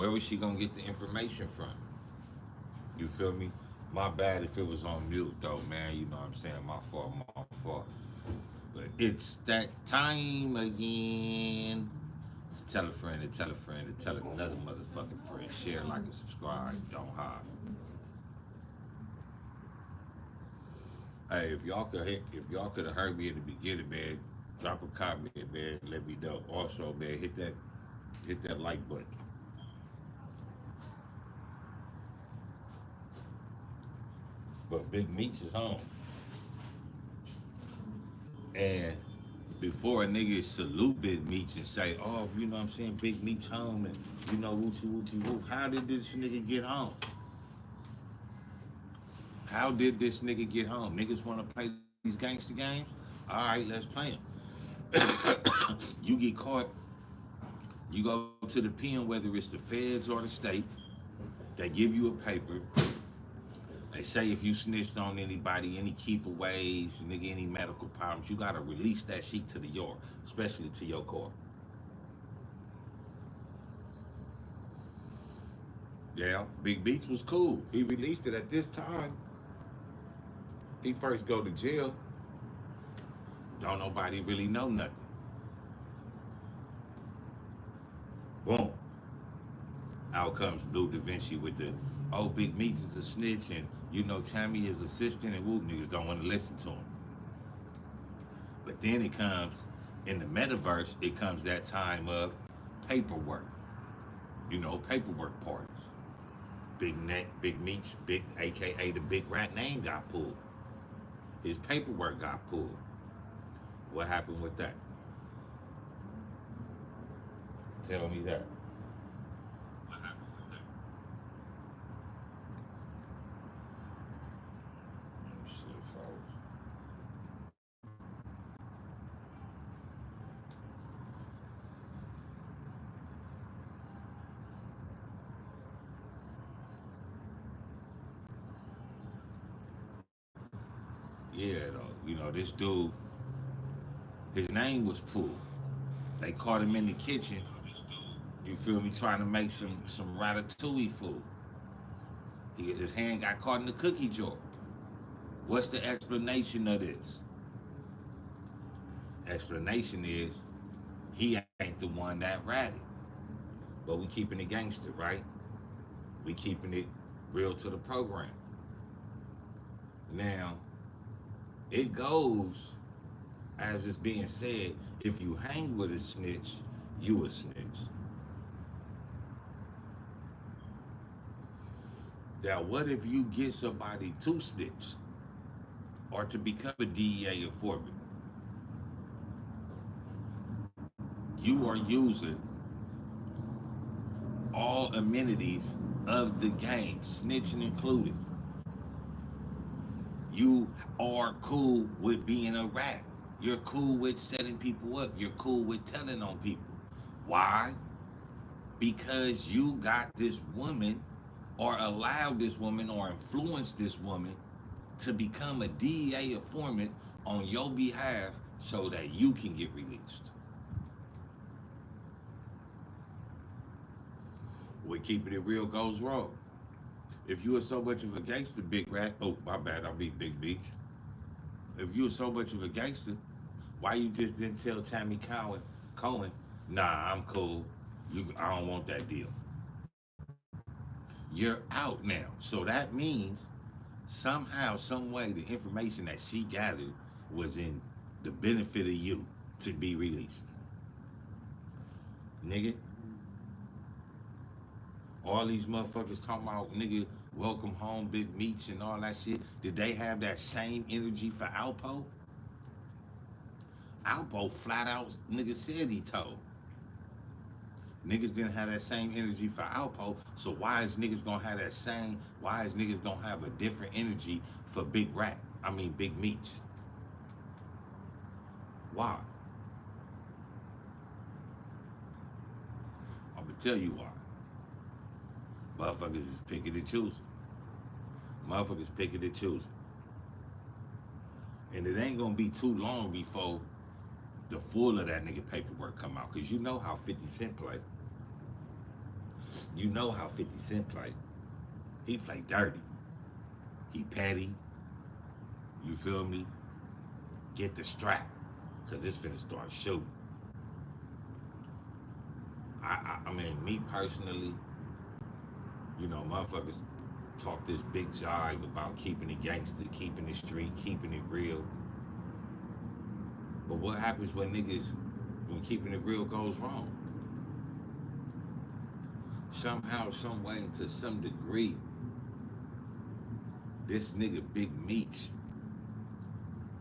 Where was she gonna get the information from? You feel me? My bad if it was on mute though, man. You know what I'm saying? My fault, my fault. But it's that time again. To tell a friend, to tell a friend, to tell another motherfucking friend. Share, like, and subscribe. Don't hide. Hey, if y'all could have heard me in the beginning, man, drop a comment, man. Let me know. Also, man, hit that like button. But Big Meech is home, and before a nigga salute Big Meech and say, "Oh, you know what I'm saying, Big Meech home," and you know, woochie woochie woo. How did this nigga get home? How did this nigga get home? Niggas want to play these gangster games? All right, let's play them. You get caught, you go to the pen, whether it's the feds or the state. They give you a paper. They say if you snitched on anybody, any keepaways, nigga, any medical problems, you gotta release that sheet to the yard, especially to your court. Yeah, Big Beach was cool. He released it at this time. He first go to jail. Don't nobody really know nothing. Boom. Out comes Blue Da Vinci with the, oh, Big Meech is a snitch, and you know Tammy is assistant, and whoop, niggas don't want to listen to him. But then it comes in the metaverse. It comes that time of paperwork. You know, paperwork parties. Big Neck, Big Meech, Big, AKA the Big Rat name got pulled. His paperwork got pulled. What happened with that? Tell me that. What happened with that? Let me see, folks. Yeah, though. You know, this dude, his name was pulled. They caught him in the kitchen. You feel me? Trying to make some ratatouille food. His hand got caught in the cookie jar. What's the explanation of this? Explanation is he ain't the one that ratted. But we keeping it gangster, right? We keeping it real to the program. Now, it goes as it's being said, if you hang with a snitch, you a snitch. Now, what if you get somebody to snitch or to become a DEA informant? You are using all amenities of the game, snitching included. You are cool with being a rat. You're cool with setting people up. You're cool with telling on people. Why? Because you got this woman or allowed this woman or influenced this woman to become a DEA informant on your behalf so that you can get released. What keeping it real goes wrong. If you are so much of a gangster, Big Rat, oh, my bad, I mean Big Beach. If you were so much of a gangster, why you just didn't tell Tammy Cohen, nah, I'm cool. I don't want that deal. You're out now. So that means somehow, some way, the information that she gathered was in the benefit of you to be released. Nigga, all these motherfuckers talking about, nigga, welcome home, Big Meech, and all that shit. Did they have that same energy for Alpo? Alpo flat out, nigga said he told. Niggas didn't have that same energy for Alpo, so why is niggas gonna have that same? Why is niggas gonna have a different energy for Big Rat? I mean Big Meech. Why? I'm gonna tell you why. Motherfuckers is picking and choosing. Motherfuckers picking and choosing. And it ain't gonna be too long before the full of that nigga paperwork come out. Cause you know how 50 Cent play. You know how 50 Cent played. He played dirty. He petty. You feel me? Get the strap. Because it's finna start shooting. I mean, me personally, you know, motherfuckers talk this big jive about keeping it gangster, keeping it street, keeping it real. But what happens when keeping it real goes wrong? Somehow, some way, to some degree, this nigga Big Meech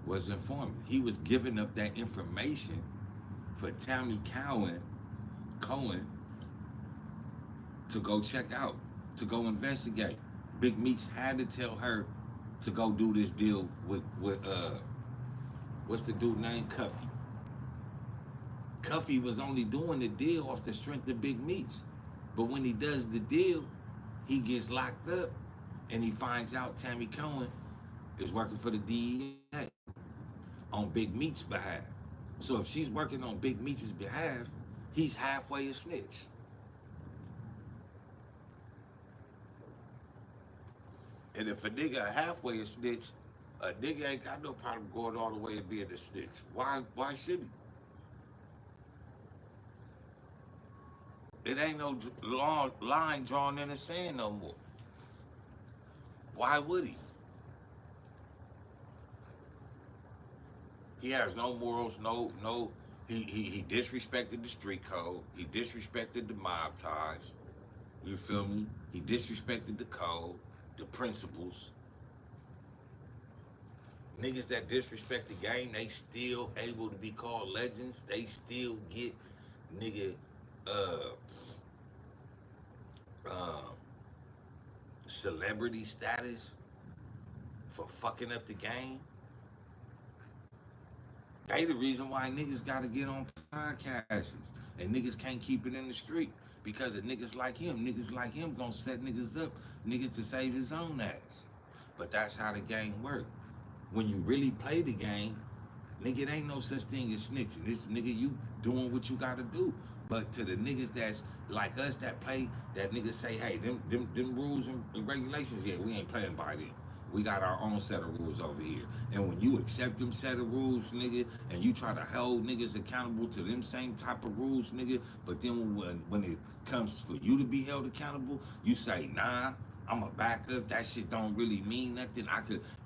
was informing. He was giving up that information for Tammy Cohen, to go check out, to go investigate. Big Meech had to tell her to go do this deal with what's the dude named Cuffy. Cuffy was only doing the deal off the strength of Big Meech. But when he does the deal, he gets locked up and he finds out Tammy Cohen is working for the DEA on Big Meech's behalf. So if she's working on Big Meech's behalf, he's halfway a snitch. And if a nigga halfway a snitch, a nigga ain't got no problem going all the way and being a snitch. Why should he? It ain't no long line drawn in the sand no more. Why would he? He has no morals, no. He disrespected the street code. He disrespected the mob ties. You feel me? He disrespected the code, the principles. Niggas that disrespect the game, they still able to be called legends. They still get nigga uh um celebrity status for fucking up the game. They the reason why niggas gotta get on podcasts and niggas can't keep it in the street. Because of niggas like him gonna set niggas up, nigga, to save his own ass. But that's how the game work. When you really play the game, nigga, it ain't no such thing as snitching. This nigga, you doing what you gotta do. But to the niggas that's like us that play, that niggas say, hey, them rules and regulations, yeah, we ain't playing by them. We got our own set of rules over here. And when you accept them set of rules, nigga, and you try to hold niggas accountable to them same type of rules, nigga, but then when it comes for you to be held accountable, you say, nah, I'm a back up. That shit don't really mean nothing.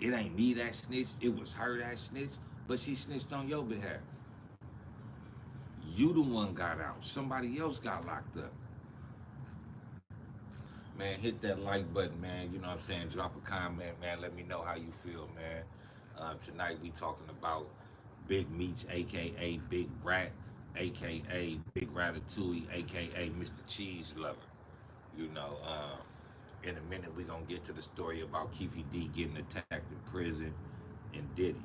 It ain't me that snitched. It was her that snitched, but she snitched on your behalf. You the one got out. Somebody else got locked up. Man, hit that like button, man. You know what I'm saying? Drop a comment, man. Let me know how you feel, man. Tonight we talking about Big Meech, aka Big Rat, aka Big Ratatouille, aka Mr. Cheese Lover. You know, in a minute we gonna get to the story about Keefe D getting attacked in prison and Diddy.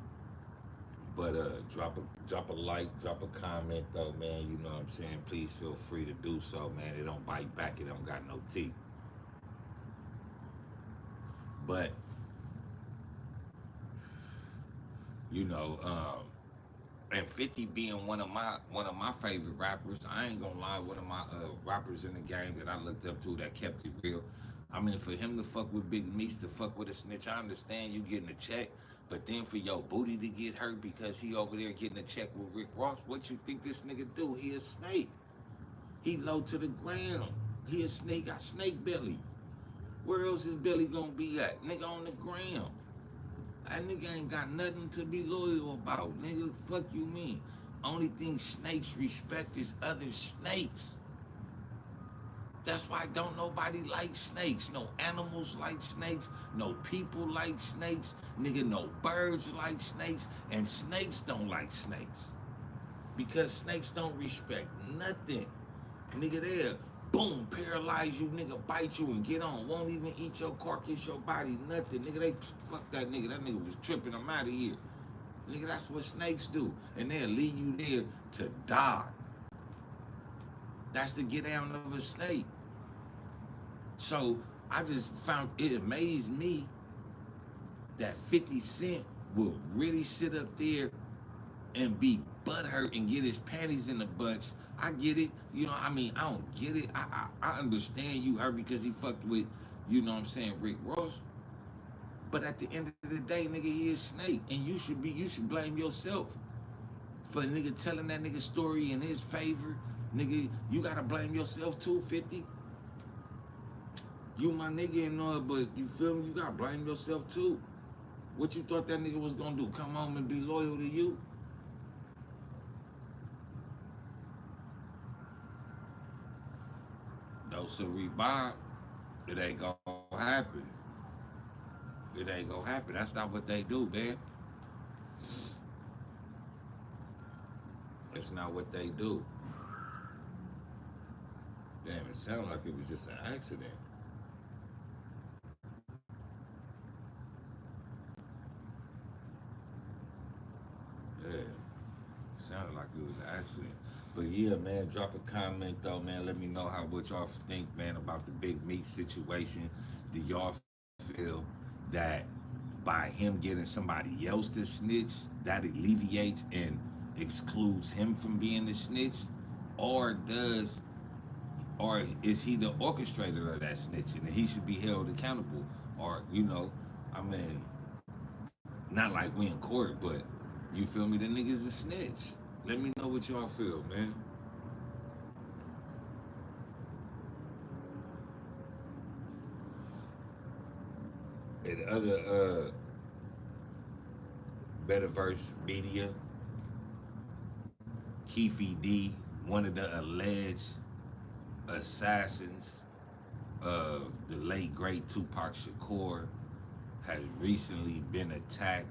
But drop a like, drop a comment though, man. You know what I'm saying? Please feel free to do so, man. It don't bite back, it don't got no teeth. But you know, and 50 being one of my favorite rappers, I ain't gonna lie, one of my rappers in the game that I looked up to that kept it real. I mean, for him to fuck with Big Meech, to fuck with a snitch, I understand you getting a check, but then for your booty to get hurt because he over there getting a check with Rick Ross, what you think this nigga do? He a snake. He low to the ground. He a snake, got snake belly. Where else his belly gonna be at? Nigga on the ground. That nigga ain't got nothing to be loyal about. Nigga, fuck you mean? Only thing snakes respect is other snakes. That's why don't nobody like snakes. No animals like snakes. No people like snakes. Nigga, no birds like snakes. And snakes don't like snakes. Because snakes don't respect nothing. Nigga, there, boom, paralyze you, nigga, bite you and get on. Won't even eat your carcass, your body, nothing. Nigga, they fuck that nigga. That nigga was tripping. I'm out of here. Nigga, that's what snakes do. And they'll leave you there to die. That's the get down of a snake. So I just found it amazed me that 50 Cent will really sit up there and be butthurt and get his panties in a bunch. I get it. You know, I mean, I don't get it. I understand you hurt because he fucked with, you know what I'm saying, Rick Ross. But at the end of the day, nigga, he is Snake. And you should blame yourself for nigga telling that nigga story in his favor. Nigga, you gotta blame yourself too, 50. You my nigga and all, but you feel me? You gotta blame yourself too. What you thought that nigga was gonna do? Come home and be loyal to you? No, so Bob, it ain't gonna happen. It ain't gonna happen. That's not what they do, man. That's not what they do. Damn, it sounded like it was just an accident. Yeah, sounded like it was an accident. But yeah, man, drop a comment though, man. Let me know how what y'all think, man, about the Big Meat situation. Do y'all feel that by him getting somebody else to snitch, that alleviates and excludes him from being the snitch? Or does or is he the orchestrator of that snitching and he should be held accountable? Or, you know, I mean, not like we in court, but you feel me? The nigga's a snitch. Let me know what y'all feel, man. And other Betterverse media, Keefe D, one of the alleged assassins of the late great Tupac Shakur, has recently been attacked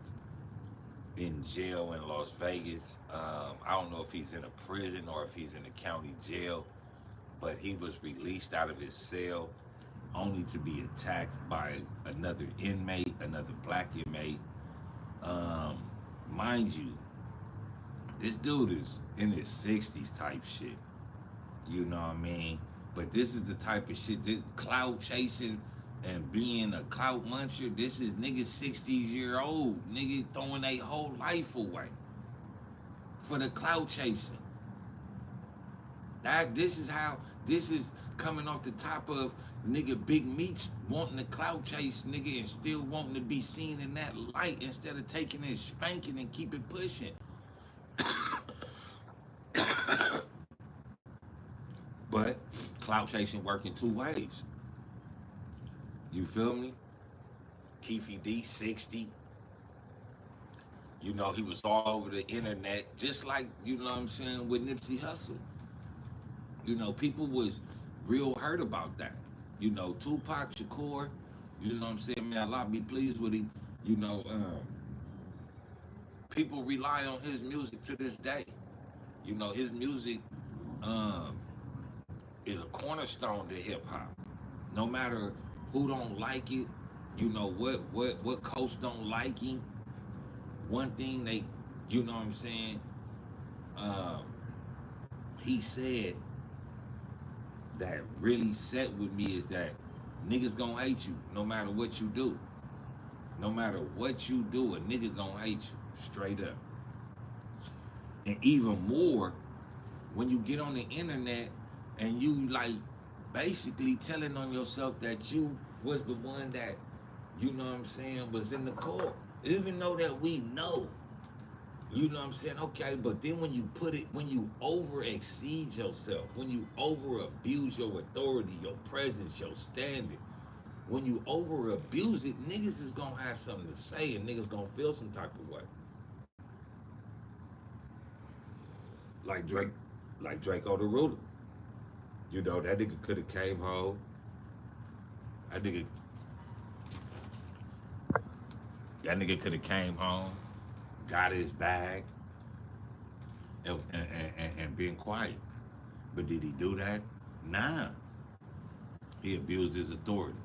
in jail in Las Vegas. I don't know if he's in a prison or if he's in a county jail, but he was released out of his cell only to be attacked by another inmate, another black inmate. Um, Mind you, this dude is in his 60s type shit. You know what I mean? But this is the type of shit that clout chasing and being a clout muncher. This is niggas 60s old, nigga throwing their whole life away for the clout chasing. That this is coming off the top of nigga Big Meech wanting the clout chase, nigga, and still wanting to be seen in that light instead of taking it spanking and keep it pushing. But clout chasing work in two ways. You feel me? Keefe D 60. You know, he was all over the internet, just like, you know what I'm saying, with Nipsey Hussle. You know, people was real hurt about that. You know, Tupac Shakur, you know what I'm saying, man, Allah be pleased with him. You know, people rely on his music to this day. You know, his music um, is a cornerstone to hip hop. No matter who don't like it, you know what coach don't like him. One thing they, you know what I'm saying, um, he said that really set with me is that niggas gonna hate you no matter what you do. No matter what you do, a nigga gonna hate you straight up. And even more when you get on the internet and you like basically telling on yourself that you was the one that, you know what I'm saying, was in the court. Even though that we know, you know what I'm saying, okay, but then when you put it, when you over exceed yourself, when you over abuse your authority, your presence, your standing, when you over abuse it, niggas is gonna have something to say and niggas gonna feel some type of way. Like Drake, like Draco the Ruler. You know, that nigga could have came home. That nigga, that nigga could have came home, got his bag, and been quiet. But did he do that? Nah. He abused his authority.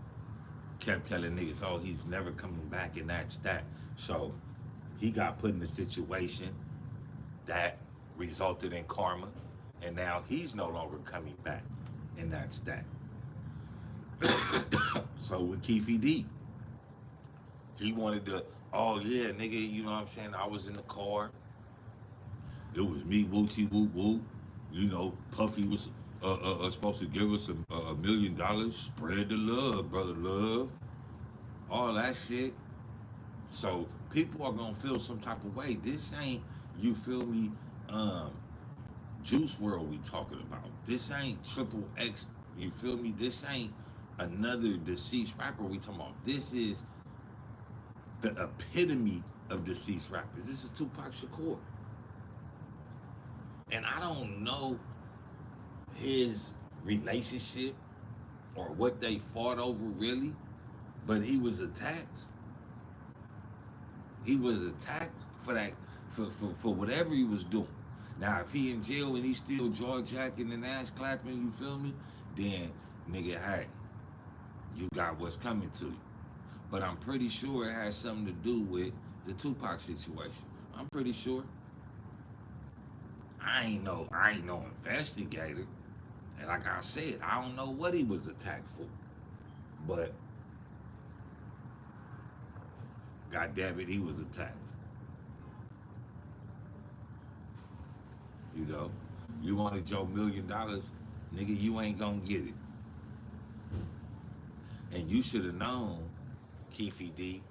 Kept telling niggas, oh, he's never coming back, and that's that. So he got put in a situation that resulted in karma, and now he's no longer coming back, and that's that. So with Keefe D, he wanted to, oh yeah, nigga, you know what I'm saying? I was in the car. It was me, Woochie Woo Woo. Puffy was supposed to give us $1 million. Spread the love, brother love. All that shit. So people are gonna feel some type of way. This ain't, you feel me, um, Juice World we talking about. This ain't Triple X, you feel me? This ain't another deceased rapper we talking about. This is the epitome of deceased rappers. This is Tupac Shakur. And I don't know his relationship or what they fought over really, but he was attacked. He was attacked for that, for whatever he was doing. Now, if he in jail and he still jaw jacking and ass clapping, you feel me? Then, nigga, hey, you got what's coming to you. But I'm pretty sure it has something to do with the Tupac situation. I'm pretty sure. I ain't no investigator. And like I said, I don't know what he was attacked for. But God damn it, he was attacked. You know? You wanted your $1 million, nigga, you ain't gonna get it. And you should have known, Keefe D,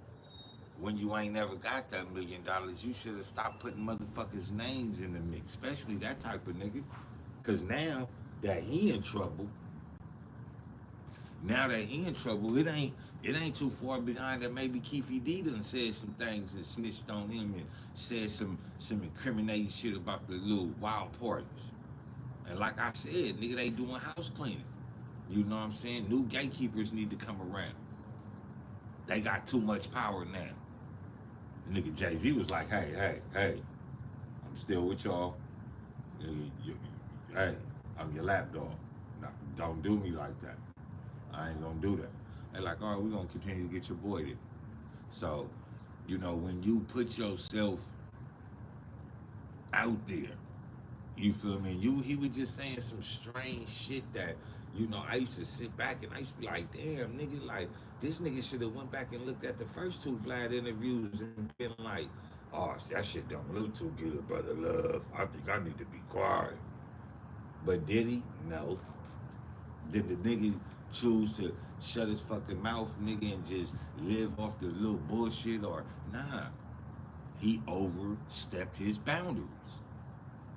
when you ain't never got that $1 million, you should have stopped putting motherfuckers' names in the mix, especially that type of nigga. Cause that he in trouble, now that he in trouble, it ain't too far behind that maybe Keefe D done said some things and snitched on him and said some incriminating shit about the little wild parties. And like I said, nigga, they doing house cleaning. You know what I'm saying? New gatekeepers need to come around. They got too much power now. Nigga Jay-Z was like, hey, I'm still with y'all. Hey, I'm your lapdog. No, don't do me like that. I ain't gonna do that. They're like, all right, we're gonna continue to get your boy there. So, when you put yourself out there, you feel me? He was just saying some strange shit that, I used to sit back and I used to be like, damn, nigga, like, this nigga should have went back and looked at the first two Vlad interviews and been like, oh, that shit don't look too good, brother love. I think I need to be quiet. But did he? No. Did the nigga choose to shut his fucking mouth, nigga, and just live off the little bullshit? Or nah, he overstepped his boundaries.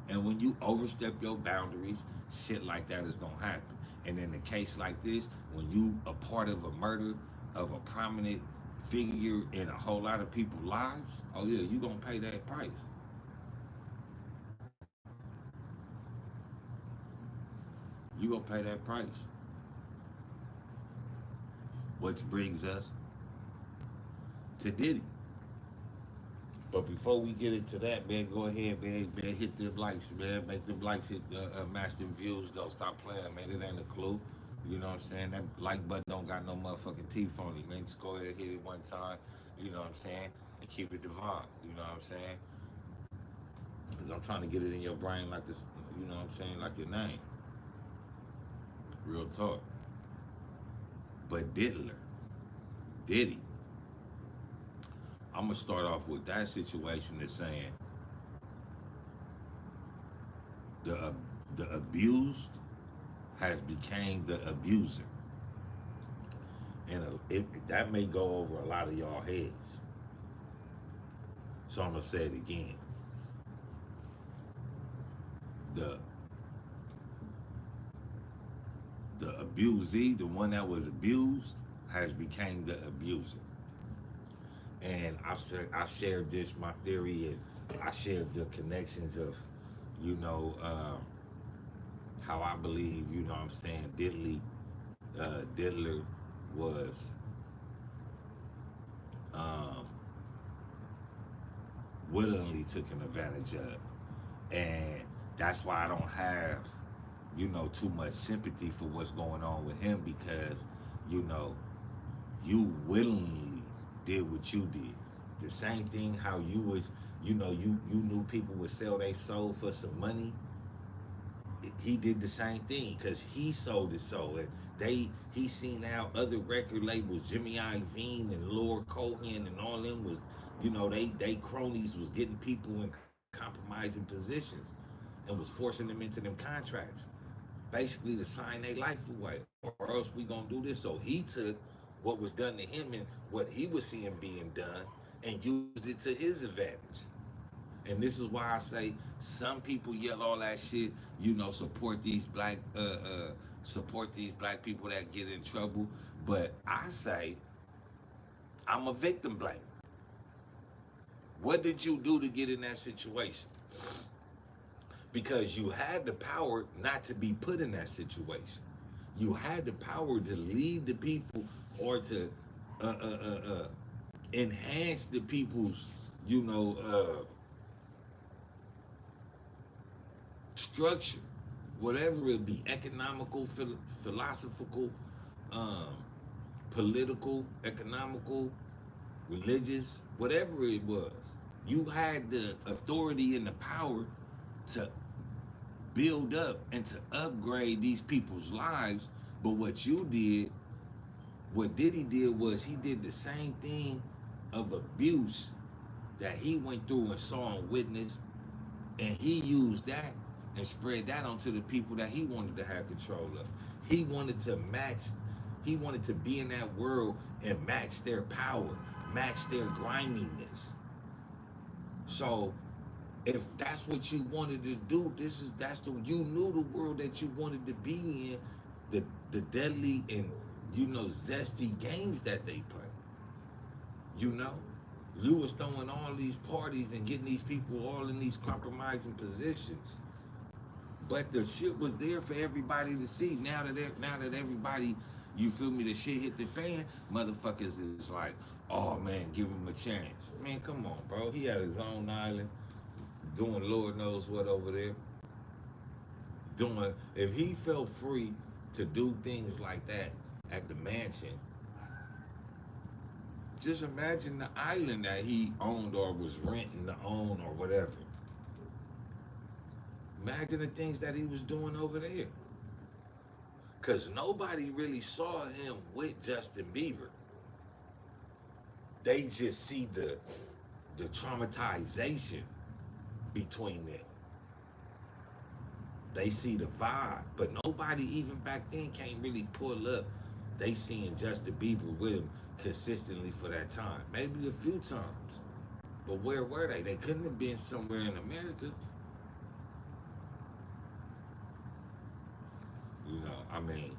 And when you overstep your boundaries, shit like that is gonna happen. And in a case like this, when you a part of a murder of a prominent figure in a whole lot of people's lives, oh yeah, you gonna pay that price. You gonna pay that price. Which brings us to Diddy. But before we get into that, man, go ahead, man, hit them likes, man. Make them likes hit match them views, though. Stop playing, man. It ain't a clue. You know what I'm saying? That like button don't got no motherfucking teeth on it, man. Just go ahead, hit it one time. You know what I'm saying? And keep it divine. You know what I'm saying? Because I'm trying to get it in your brain like this. You know what I'm saying? Like your name. Real talk. But Diddy. I'm gonna start off with that situation as saying the uh, the abused has became the abuser, and that may go over a lot of y'all heads. So I'm gonna say it again: the the abusee, the one that was abused, has became the abuser. And I shared this my theory, and I shared the connections of, you know, how I believe, what I'm saying, Diddler was um, willingly taken advantage of. And that's why I don't have, too much sympathy for what's going on with him because, you know, you willingly did what you did. The same thing how you was, you knew people would sell their soul for some money. He did the same thing because he sold his soul and he seen how other record labels, Jimmy Iovine and Lord Cohen and all them was, they cronies was getting people in compromising positions and was forcing them into them contracts, basically to sign their life away, or else we gonna do this. So he took what was done to him and what he was seeing being done and used it to his advantage. And this is why I say some people yell all that shit, support these black people that get in trouble. But I say I'm a victim blamer. What did you do to get in that situation? Because you had the power not to be put in that situation. You had the power to lead the people or to uh, uh, uh, uh, enhance the people's, you know, structure, whatever it be, economical, philosophical, um, political, economical, religious, whatever it was. You had the authority and the power to build up and to upgrade these people's lives. But what you did, what Diddy did was he did the same thing of abuse that he went through and saw and witnessed, and he used that and spread that onto the people that he wanted to have control of. He wanted to match, he wanted to be in that world and match their power, match their griminess. So if that's what you wanted to do, that's the you knew the world that you wanted to be in, the deadly and zesty games that they play. You know, you was throwing all these parties and getting these people all in these compromising positions. But the shit was there for everybody to see. Now that everybody, you feel me, the shit hit the fan, motherfuckers is like, oh man, give him a chance. Man, come on, bro. He had his own island, doing Lord knows what over there. Doing if he felt free to do things like that at the mansion, just imagine the island that he owned or was renting to own or whatever. Imagine the things that he was doing over there. Cause nobody really saw him with Justin Bieber. They just see the traumatization between them. They see the vibe, but nobody even back then can't really pull up. They seeing Justin Bieber with him consistently for that time, maybe a few times. But where were they? They couldn't have been somewhere in America. I mean,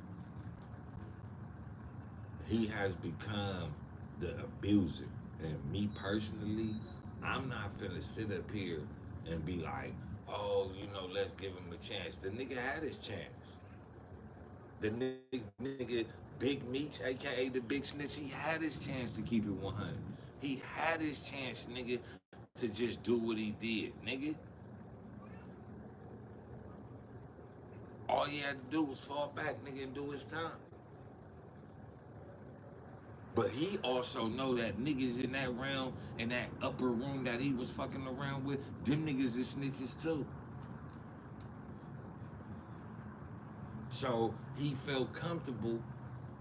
he has become the abuser. And me personally, I'm not finna sit up here and be like, oh, let's give him a chance. The nigga had his chance. The nigga Big Meech, aka the Big Snitch, he had his chance to keep it 100. He had his chance, nigga, to just do what he did, nigga. All he had to do was fall back, nigga, and do his time. But he also know that niggas in that realm, in that upper room that he was fucking around with, them niggas is snitches too. So he felt comfortable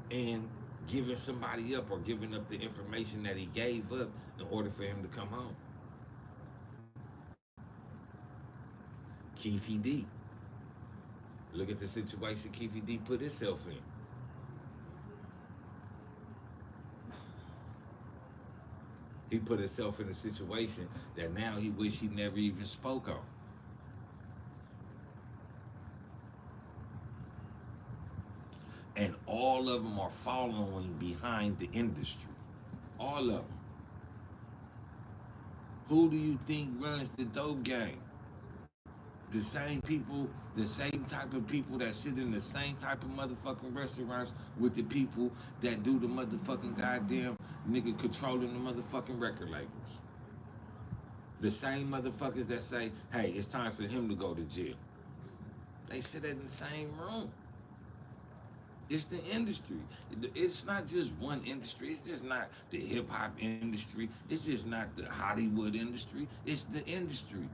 in giving somebody up or giving up the information that he gave up in order for him to come home. Keefe D. Look at the situation Keefe D put himself in. He put himself in a situation that now he wish he never even spoke on. And all of them are following behind the industry. All of them. Who do you think runs the dope game? The same people, the same type of people that sit in the same type of motherfucking restaurants with the people that do the motherfucking goddamn nigga controlling the motherfucking record labels. The same motherfuckers that say, hey, it's time for him to go to jail. They sit in the same room. It's the industry. It's not just one industry. It's just not the hip hop industry. It's just not the Hollywood industry. It's the industry,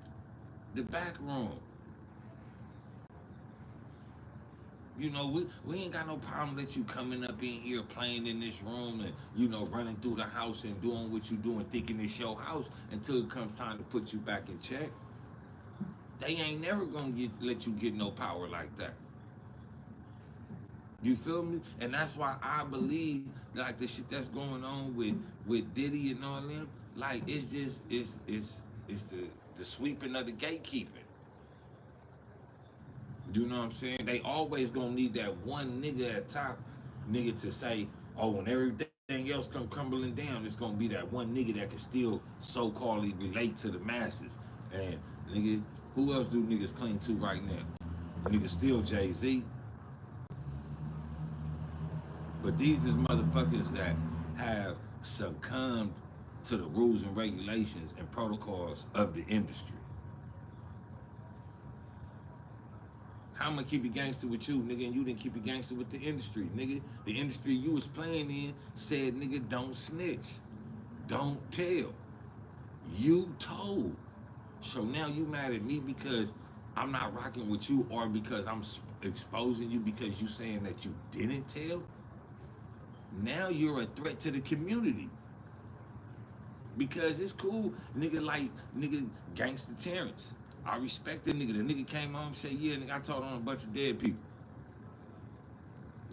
the back room. We ain't got no problem that you coming up in here playing in this room and, running through the house and doing what you doing, thinking it's your house until it comes time to put you back in check. They ain't never gonna let you get no power like that. You feel me? And that's why I believe like the shit that's going on with Diddy and all them, like it's just it's the sweeping of the gatekeeping. You know what I'm saying? They always gonna need that one nigga at top, nigga to say, oh, when everything else come crumbling down, it's gonna be that one nigga that can still so-called relate to the masses. And nigga, who else do niggas cling to right now? Niggas still Jay-Z, but these is motherfuckers that have succumbed to the rules and regulations and protocols of the industry. How am I keep it gangster with you, nigga, and you didn't keep it gangster with the industry, nigga? The industry you was playing in said, nigga, don't snitch, don't tell. You told. So now you mad at me because I'm not rocking with you, or because I'm exposing you because you saying that you didn't tell? Now you're a threat to the community. Because it's cool, nigga, like nigga Gangsta Terrence. I respect the nigga. The nigga came on and said, yeah, nigga, I told on a bunch of dead people.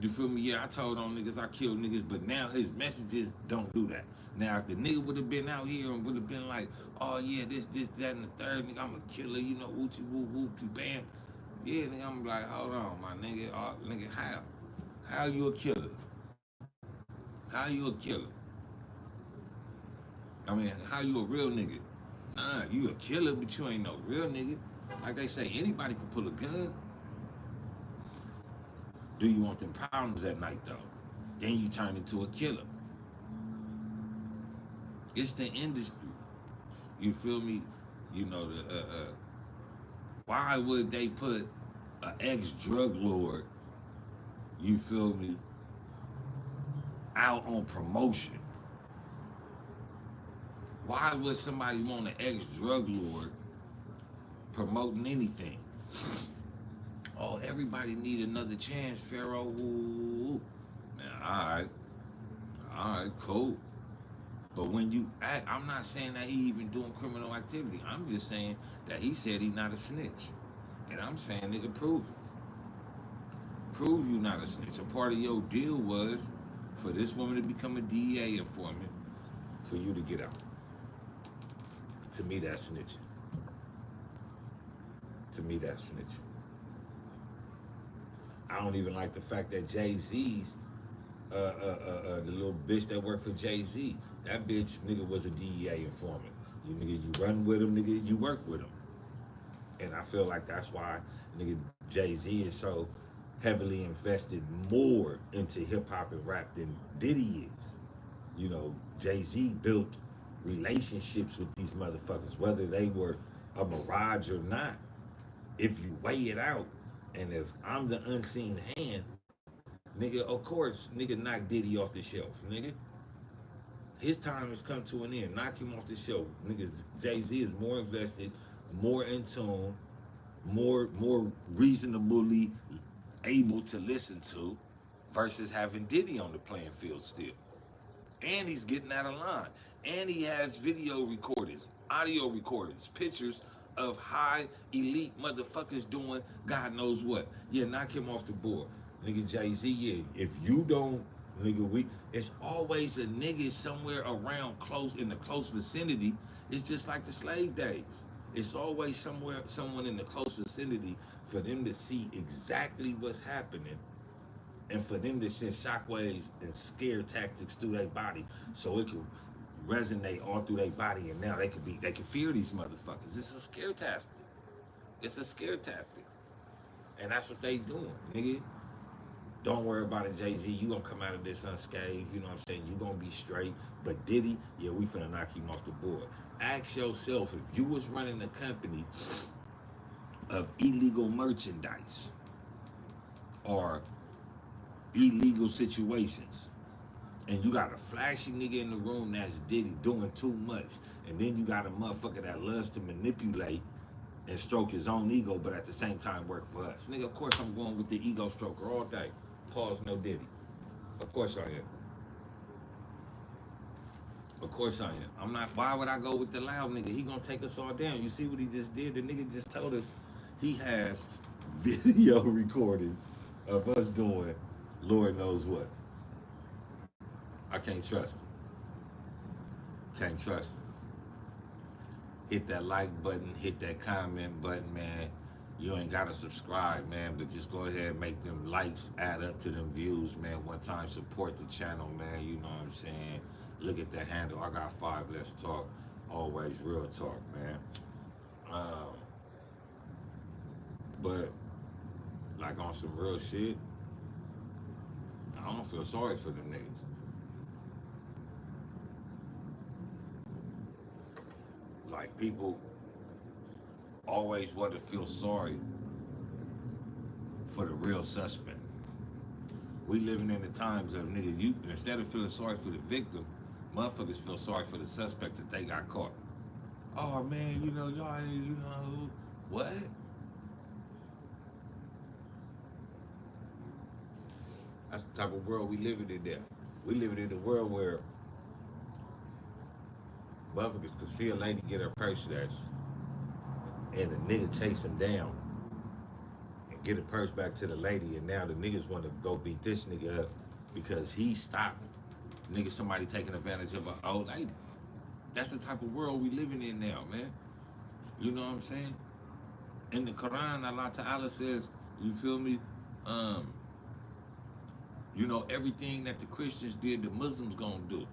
You feel me? Yeah, I told on niggas, I killed niggas, but now his messages don't do that. Now, if the nigga would have been out here and would have been like, oh yeah, this, that, and the third, nigga, I'm a killer, you know, woochie woo whoopty bam. Yeah, nigga, I'm like, hold on, my nigga, nigga, how? How you a killer? How you a killer? I mean, how you a real nigga? Nah, you a killer, but you ain't no real nigga. Like they say, anybody can pull a gun. Do you want them problems at night though? Then you turn into a killer. It's the industry. You feel me? You know why would they put an ex drug lord? You feel me? Out on promotion. Why would somebody want an ex drug lord promoting anything? Oh, everybody need another chance, Pharaoh. Ooh. Man, all right, cool. But when you act, I'm not saying that he even doing criminal activity. I'm just saying that he said he not a snitch. And I'm saying, nigga, prove it. Prove you not a snitch. A part of your deal was for this woman to become a DEA informant, for you to get out. To me, that's snitching. To me, that's snitching. I don't even like the fact that Jay-Z's, the little bitch that worked for Jay-Z, that bitch, nigga, was a DEA informant. You nigga, you run with him, nigga, you work with him. And I feel like that's why nigga Jay-Z is so heavily invested more into hip hop and rap than Diddy is. You know, Jay-Z built relationships with these motherfuckers, whether they were a mirage or not. If you weigh it out, and if I'm the unseen hand, nigga, of course, nigga knock Diddy off the shelf, nigga. His time has come to an end. Knock him off the shelf. Niggas, Jay-Z is more invested, more in tune, more reasonably able to listen to versus having Diddy on the playing field still. And he's getting out of line. And he has video recordings, audio recordings, pictures of high elite motherfuckers doing God knows what. Yeah, knock him off the board. Nigga Jay-Z, yeah, if you don't, nigga, it's always a nigga somewhere around close, in the close vicinity. It's just like the slave days. It's always someone in the close vicinity for them to see exactly what's happening, and for them to send shockwaves and scare tactics through their body so it can resonate all through their body, and now they can fear these motherfuckers. It's a scare tactic. It's a scare tactic. And that's what they doing, nigga. Don't worry about it, Jay-Z. You gonna come out of this unscathed, you know what I'm saying? You gonna be straight. But Diddy, yeah, we finna knock him off the board. Ask yourself, if you was running a company of illegal merchandise or illegal situations, and you got a flashy nigga in the room that's Diddy doing too much, and then you got a motherfucker that loves to manipulate and stroke his own ego, but at the same time work for us. Nigga, of course I'm going with the ego stroker all day. Pause, no Diddy. Of course I am. Of course I am. I'm not. Why would I go with the loud nigga? He gonna take us all down. You see what he just did? The nigga just told us he has video recordings of us doing Lord knows what. I can't trust him. Can't trust him. Hit that like button, hit that comment button, man. You ain't gotta subscribe, man, but just go ahead and make them likes add up to them views, man. One time support the channel, man. You know what I'm saying? Look at the handle. I got five. Let's talk. Always real talk, man. Um, but like on some real shit, I don't feel sorry for them niggas. Like people always want to feel sorry for the real suspect. We living in the times of nigga, you instead of feeling sorry for the victim, motherfuckers feel sorry for the suspect that they got caught. Oh man, you know, y'all ain't, you know, what? That's the type of world we living in there. We living in a world where motherfuckers can see a lady get her purse snatched and the nigga chase him down and get a purse back to the lady, and now the niggas want to go beat this nigga up because he stopped nigga somebody taking advantage of an old lady. That's the type of world we living in now, man. You know what I'm saying? In the Quran, Allah Ta'ala says, you feel me? Um, you know, everything that the Christians did, the Muslims gonna do.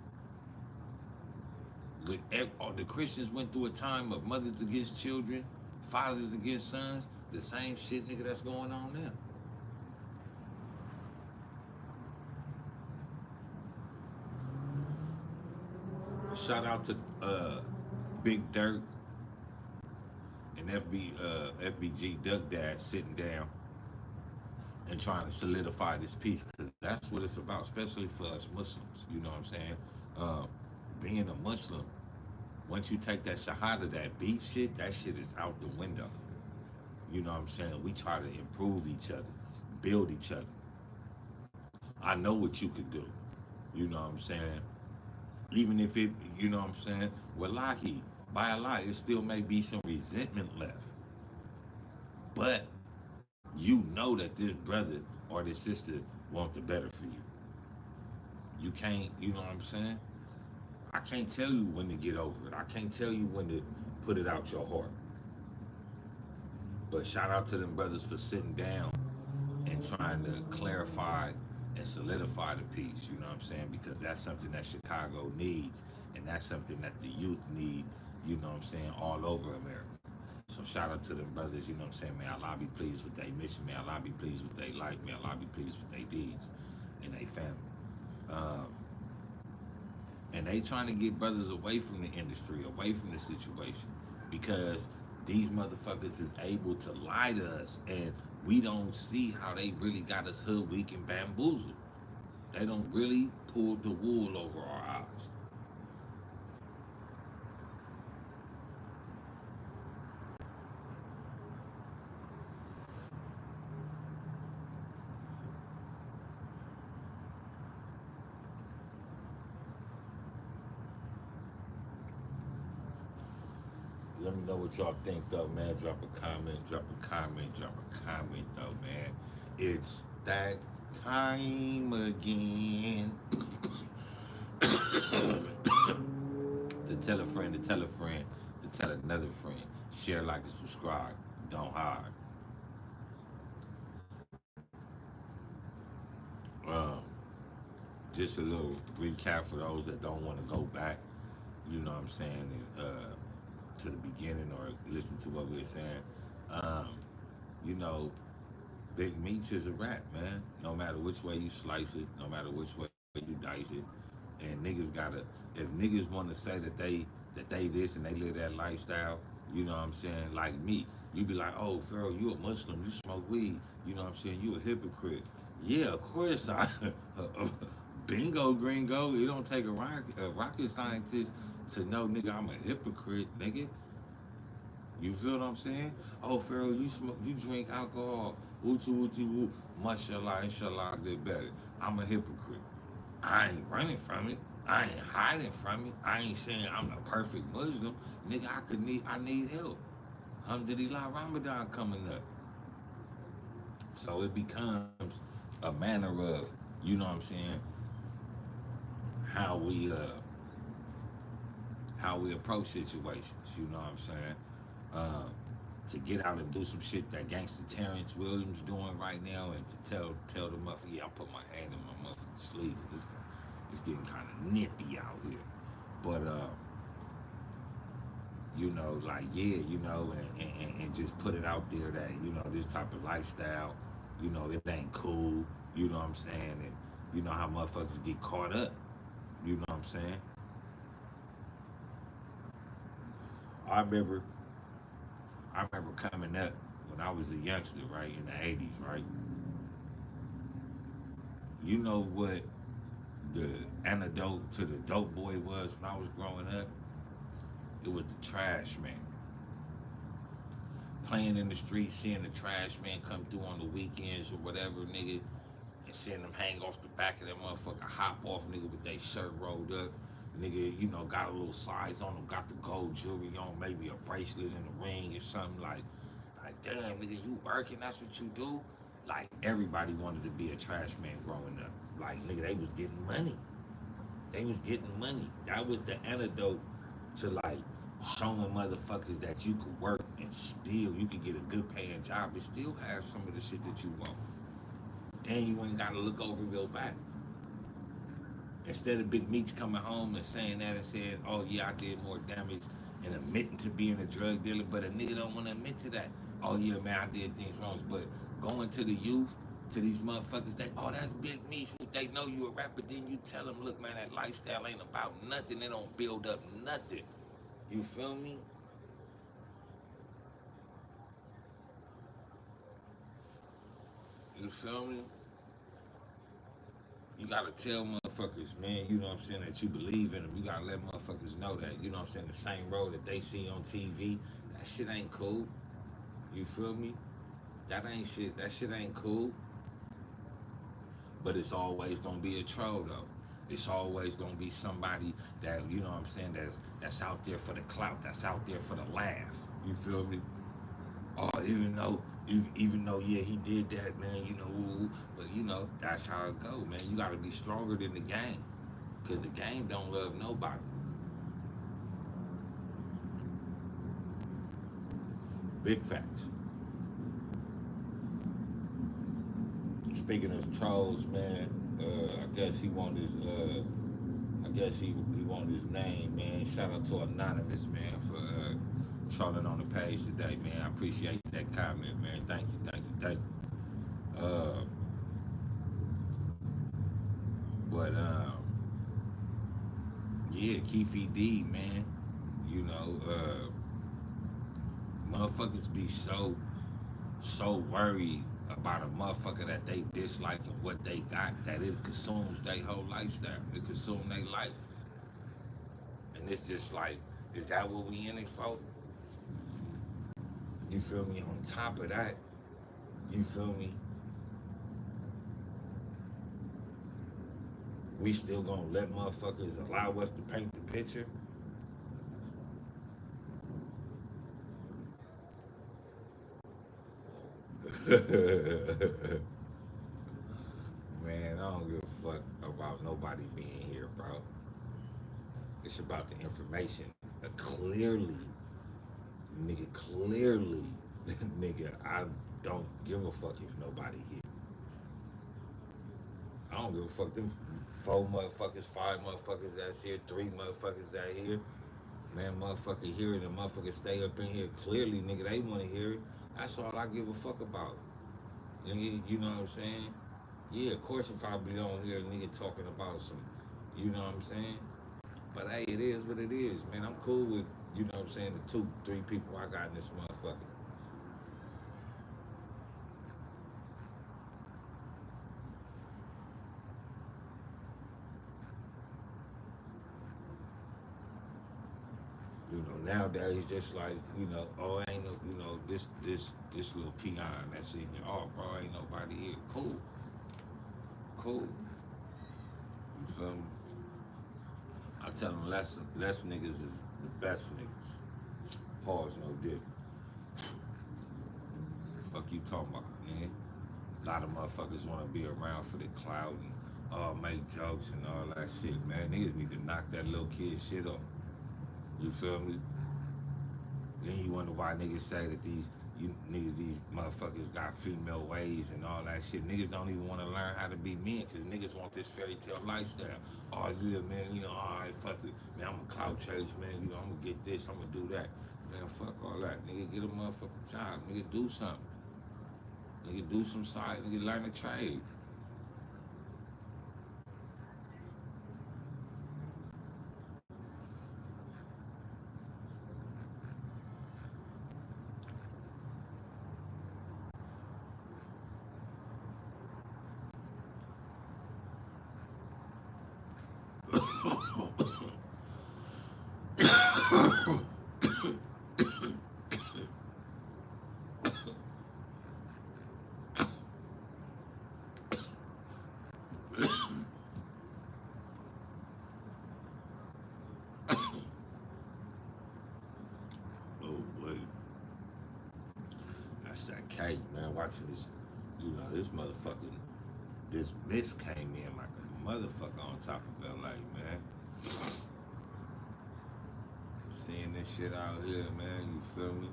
The Christians went through a time of mothers against children, fathers against sons. The same shit, nigga, that's going on now. Shout out to Big Dirt and FBG Duck Dad sitting down and trying to solidify this peace, because that's what it's about, especially for us Muslims. You know what I'm saying? Uh, Being a Muslim, once you take that shahada, that beef shit, that shit is out the window. You know what I'm saying? We try to improve each other, build each other. I know what you could do. You know what I'm saying? Even if it, you know what I'm saying? Wallahi, by Allah, it still may be some resentment left. But you know that this brother or this sister want the better for you. You can't, you know what I'm saying? I can't tell you when to get over it. I can't tell you when to put it out your heart. But shout out to them brothers for sitting down and trying to clarify and solidify the peace, you know what I'm saying? Because that's something that Chicago needs, and that's something that the youth need, you know what I'm saying, all over America. So shout out to them brothers, you know what I'm saying? May Allah be pleased with their mission, may Allah be pleased with their life, may Allah be pleased with their deeds and their family. Um, and they trying to get brothers away from the industry, away from the situation, because these motherfuckers is able to lie to us, and we don't see how they really got us hoodwinked and bamboozled. They don't really pull the wool over our eyes. Let me know what y'all think though, man. Drop a comment, drop a comment, drop a comment though, man. It's that time again. To tell a friend, to tell a friend, to tell another friend. Share, like, and subscribe. Don't hide. Um, just a little recap for those that don't want to go back. You know what I'm saying? And, to the beginning or listen to what we're saying. Um, you know, Big Meech is a rap, man. No matter which way you slice it, no matter which way you dice it, and niggas gotta. If niggas want to say that they this and they live that lifestyle, you know what I'm saying? Like me, you be like, oh, Pharaoh, you a Muslim, you smoke weed, you know what I'm saying? You a hypocrite. Yeah, of course I. Bingo, gringo. It don't take a rocket scientist to know, nigga, I'm a hypocrite, nigga. You feel what I'm saying? Oh, Pharaoh, you smoke, you drink alcohol. Wooty wooty Mashallah, inshallah, I get better. I'm a hypocrite. I ain't running from it. I ain't hiding from it. I ain't saying I'm a perfect Muslim. Nigga, I need help. Alhamdulillah, Ramadan coming up. So it becomes a manner of, you know what I'm saying, how we uh how we approach situations, you know what I'm saying? Uh, to get out and do some shit that gangster Terrence Williams doing right now, and to tell the motherfucker, yeah, I put my hand in my motherfucking sleeve. It's getting kind of nippy out here. But you know, like yeah, you know, and just put it out there that you know this type of lifestyle, you know, it ain't cool. You know what I'm saying? And you know how motherfuckers get caught up. You know what I'm saying? I remember I remember coming up when I was a youngster, right, in the '80s, right. You know what the antidote to the dope boy was when I was growing up? It was the trash man. Playing in the street, seeing the trash man come through on the weekends or whatever, nigga, and seeing them hang off the back of that motherfucker, hop off, nigga, with their shirt rolled up. Nigga, you know, got a little size on them, got the gold jewelry on, maybe a bracelet and a ring or something like damn, nigga, you working? That's what you do? Like everybody wanted to be a trash man growing up. Like nigga, they was getting money. They was getting money. That was the antidote to like showing motherfuckers that you could work and still you could get a good paying job and still have some of the shit that you want. And you ain't gotta look over your back. Instead of Big Meech coming home and saying that and saying, oh yeah, I did more damage and admitting to being a drug dealer, but a nigga don't wanna admit to that. Oh yeah, man, I did things wrong. But going to the youth, to these motherfuckers that, oh, that's Big Meech. They know you a rapper, then you tell them, look, man, that lifestyle ain't about nothing. They don't build up nothing. You feel me? You feel me? You gotta tell motherfuckers, man, you know what I'm saying, that you believe in them. You gotta let motherfuckers know that, you know what I'm saying, the same road that they see on TV, that shit ain't cool. You feel me? That ain't shit. That shit ain't cool. But it's always gonna be a troll though. It's always gonna be somebody that, you know what I'm saying, that's out there for the clout, that's out there for the laugh. You feel me? Oh, even though yeah he did that, man, you know, but you know that's how it go, man. You gotta be stronger than the game, cause the game don't love nobody. Big facts. Speaking of trolls, man, I guess he want his I guess he wanted his name, man. Shout out to Anonymous, man, for trolling on the page today, man. I appreciate that comment, man. Thank you, thank you, thank you. But yeah, Keefe D, man. You know, motherfuckers be so worried about a motherfucker that they dislike and what they got that it consumes their whole lifestyle. It consumes their life, and it's just like, is that what we in it for? You feel me? On top of that, you feel me? We still gonna let motherfuckers allow us to paint the picture? Man, I don't give a fuck about nobody being here, bro. It's about the information. Clearly, nigga, clearly, nigga, I don't give a fuck if nobody here. I don't give a fuck. Them four motherfuckers, five motherfuckers that's here, three motherfuckers that here. Man, motherfucker hear it and motherfucker stay up in here. Clearly, nigga, they want to hear it. That's all I give a fuck about. Nigga, you know what I'm saying? Yeah, of course, if I be on here, nigga, talking about some, you know what I'm saying? But hey, it is what it is, man. I'm cool with, you know what I'm saying, the two, three people I got in this motherfucker. You know, nowadays, just like, you know, oh, ain't no, you know, this little peon that's in here. Oh, bro, ain't nobody here. Cool, cool. You feel me? tell them less niggas is the best niggas. Pause, no Diddy. Fuck you talking about, man? A lot of motherfuckers want to be around for the clout and make jokes and all that shit, man. Niggas need to knock that little kid shit off. You feel me? Then you wonder why niggas say that these motherfuckers got female ways and all that shit. Niggas don't even want to learn how to be men because niggas want this fairy tale lifestyle. Oh yeah, man, alright, fuck it. Man, I'm a clout chase, man, I'm gonna get this, I'm gonna do that. Man, fuck all that. Nigga, get a motherfucking job. Nigga, do something. Nigga, do some side. Nigga, learn a trade. Oh, wait. That's that cake, man. Watching this, this motherfucking, this mist came in like a motherfucker on top of LA, man. Seeing this shit out here, man, you feel me?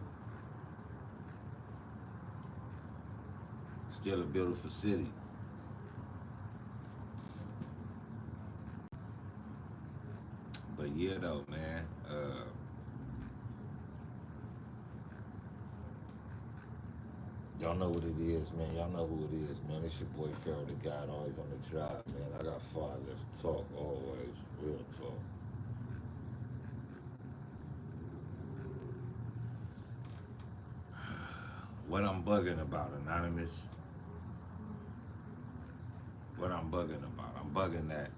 Still a beautiful city. But yeah, though, man. Y'all know what it is, man. Y'all know who it is, man. It's your boy Pharaoh the God, always on the job, man. I got far. Let's talk always. Real talk. What I'm bugging about, Anonymous. What I'm bugging about. I'm bugging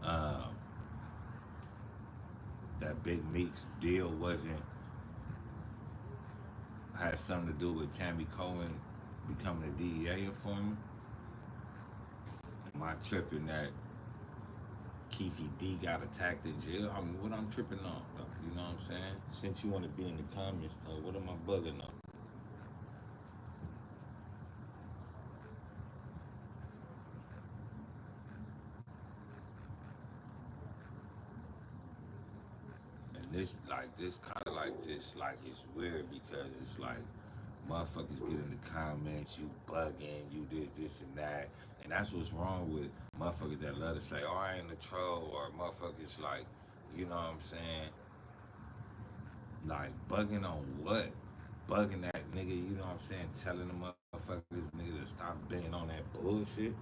um, that Big Meech deal wasn't had something to do with Tammy Cohen becoming a DEA informant. Am I tripping that Keefe D got attacked in jail? I mean, what I'm tripping on, though? You know what I'm saying? Since you want to be in the comments, though, what am I bugging on? And this kind of like this, like it's weird because it's like motherfuckers get in the comments, you bugging, you this, and that. And that's what's wrong with motherfuckers that love to say, oh, I ain't a troll, or motherfuckers like, you know what I'm saying? Like, bugging on what? Bugging that nigga, you know what I'm saying? Telling the motherfuckers, nigga, to stop being on that bullshit.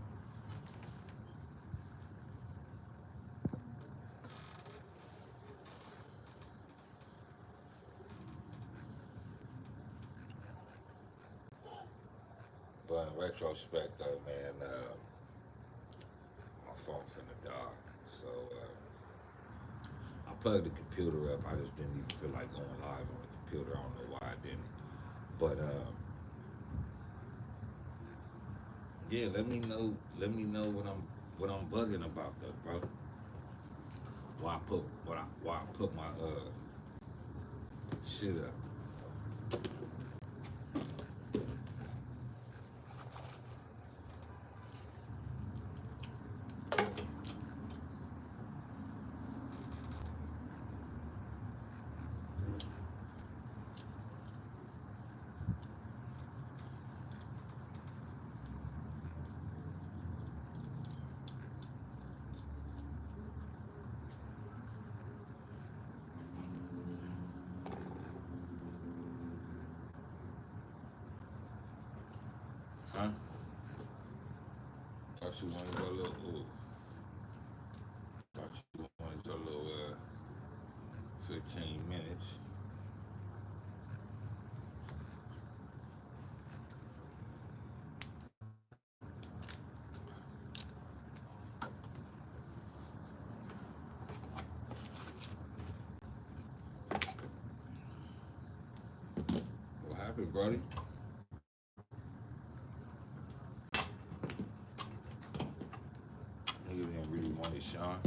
But in retrospect, though, man, my phone finna die. So, I plugged the computer up. I just didn't even feel like going live on the computer. I don't know why I didn't. But yeah, let me know. Let me know what I'm bugging about though, bro. Why I put my shit up. Huh? Thought you wanted your little. Ooh, thought you wanted your little 15 minutes. What happened, Brody? Nigga didn't really want it, Sean.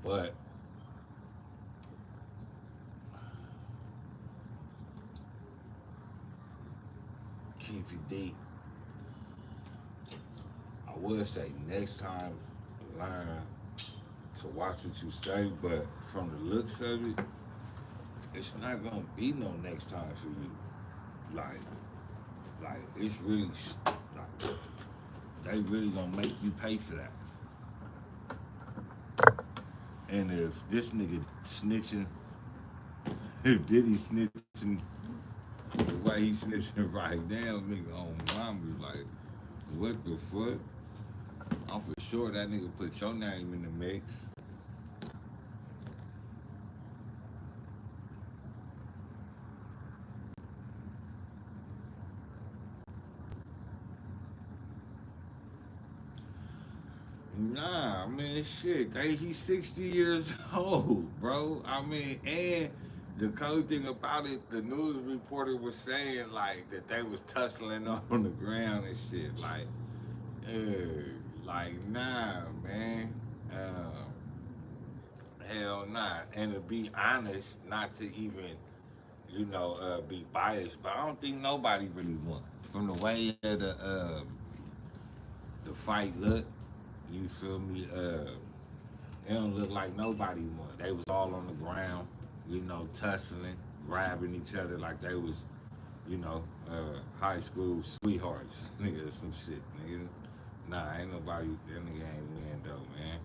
But Keefe D, I would say next time learn to watch what you say, but from the looks of it, it's not gonna be no next time for you. Like, it's really like they really gonna make you pay for that. And if this nigga snitching, if Diddy snitching the way he snitching right now, nigga on mama's like, what the fuck? I'm for sure that nigga put your name in the mix. Nah, I mean, shit, he's 60 years old, bro. I mean, and the cool thing about it, the news reporter was saying, like, that they was tussling on the ground and shit. Nah, man. Hell nah. And to be honest, not to even, be biased, but I don't think nobody really won. From the way the fight looked, you feel me? It don't look like nobody won. They was all on the ground, tussling, grabbing each other like they was, high school sweethearts, nigga, some shit, nigga. Nah, ain't nobody, that nigga ain't win though, man.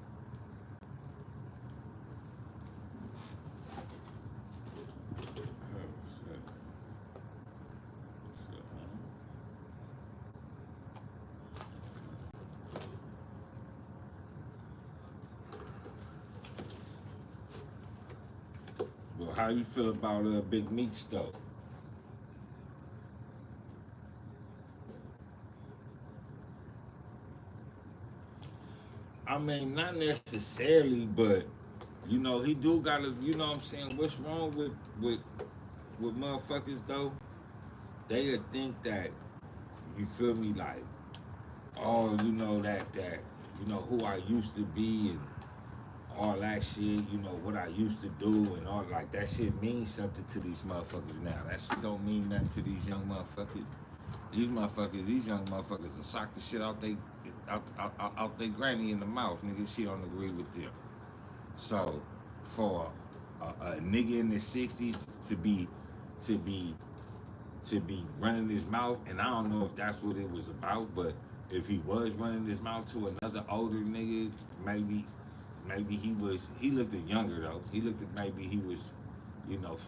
Oh, shit. Shit, man. Well, how you feel about Big Meech though? I mean, not necessarily, but he do gotta, what I'm saying. What's wrong with motherfuckers though? They think that you feel me, like, oh, that who I used to be and all that shit, what I used to do and all like that shit means something to these motherfuckers now. That shit don't mean nothing to these young motherfuckers. These young motherfuckers will sock the shit out they granny in the mouth, nigga. She don't agree with them. So for a nigga in the '60s to be to be to be running his mouth, and I don't know if that's what it was about, but if he was running his mouth to another older nigga, maybe he looked at younger though. He looked at maybe he was,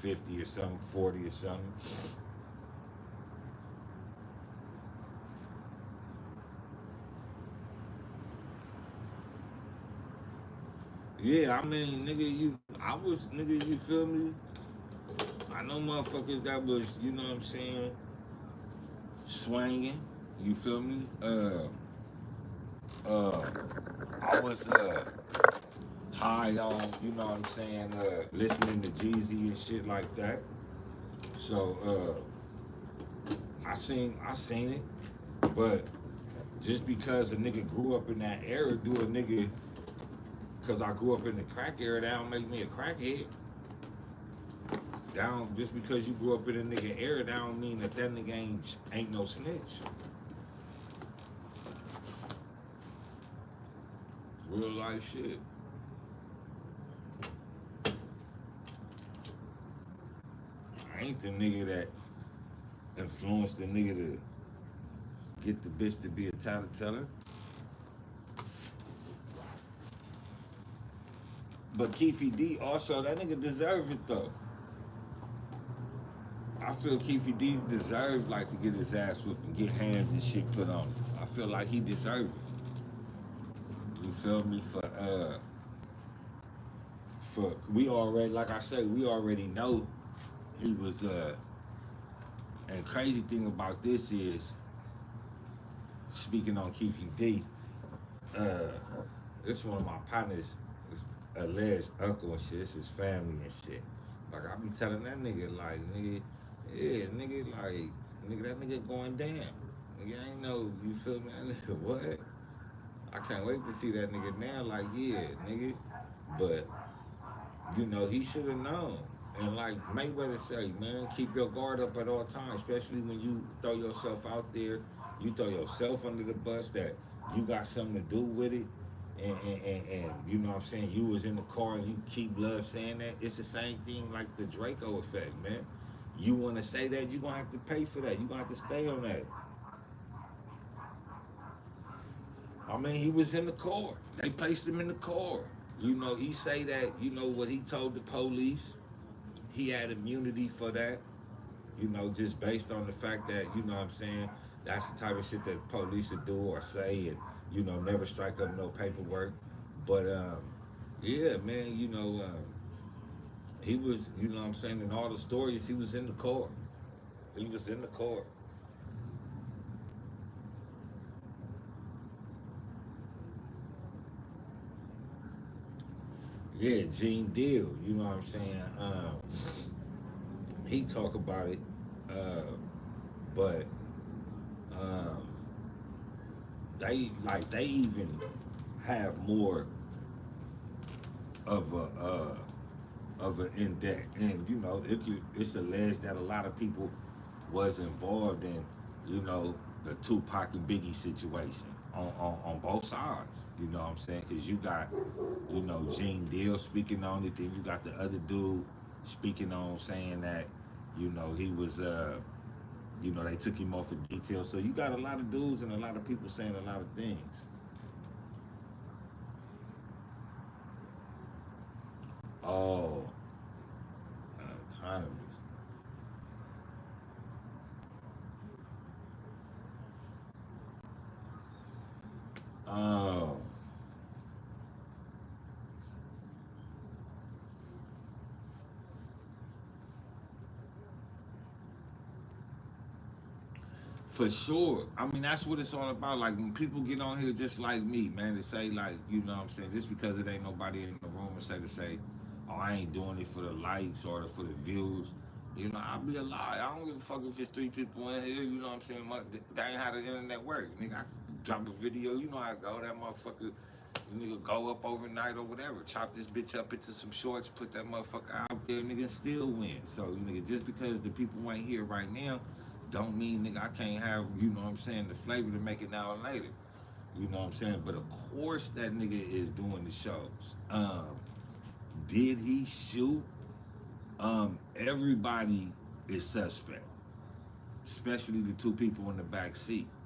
50 or something, 40 or something. Yeah, I mean, nigga, you feel me? I know motherfuckers that was, what I'm saying, swinging. You feel me? Uh, I was high on, what I'm saying, listening to Jeezy and shit like that. So I seen it, but just because a nigga grew up in that era, do a nigga, cause I grew up in the crack era, that don't make me a crackhead. Down just because you grew up in a nigga era, that don't mean that nigga ain't no snitch. Real life shit. I ain't the nigga that influenced the nigga to get the bitch to be a tattletale. But Keefe D also, that nigga deserve it though. I feel Keefe D deserved like to get his ass whipped and get hands and shit put on him. I feel like he deserved it. You feel me? For we already, like I said, we already know he was and crazy thing about this is, speaking on Keefe D, uh this one of my partners, alleged uncle and shit. This is family and shit. Like I be telling that nigga, like, nigga, yeah, nigga, like, nigga, that nigga going down. Nigga, I ain't know, you feel me? That nigga, what? I can't wait to see that nigga now. Like, yeah, nigga. But he should have known. And like Mayweather say, man, keep your guard up at all times, especially when you throw yourself out there. You throw yourself under the bus that you got something to do with it. And you know what I'm saying? You was in the car and you keep love saying that. It's the same thing like the Draco effect, man. You want to say that, you're going to have to pay for that. You're going to have to stay on that. I mean, he was in the car. They placed him in the car. He say that, what he told the police, he had immunity for that, just based on the fact that, what I'm saying, that's the type of shit that police would do or say and, never strike up no paperwork. But, yeah, man, he was, what I'm saying, in all the stories, he was in the car. He was in the car. Yeah, Gene Deal, you know what I'm saying? He talk about it, but um, they even have more of an index, and it's alleged that a lot of people was involved in the Tupac and Biggie situation on both sides. You know what I'm saying? Because you got Gene Deal speaking on it, then you got the other dude speaking on saying that he was they took him off of details. So you got a lot of dudes and a lot of people saying a lot of things. Oh, autonomous. Oh, for sure. I mean, that's what it's all about. Like when people get on here just like me, man, to say like, what I'm saying, just because it ain't nobody in the room and say, oh, I ain't doing it for the likes or for the views. I'll be a lie. I don't give a fuck if there's three people in here. You know what I'm saying? That ain't how the internet works. Nigga, I drop a video. You know how I go. That motherfucker, nigga, go up overnight or whatever. Chop this bitch up into some shorts. Put that motherfucker out there. Nigga, still win. So, nigga, just because the people ain't here right now, don't mean, nigga, I can't have, what I'm saying, the flavor to make it now and later. You know what I'm saying? But of course that nigga is doing the shows. Did he shoot? Everybody is suspect, especially the two people in the back seat.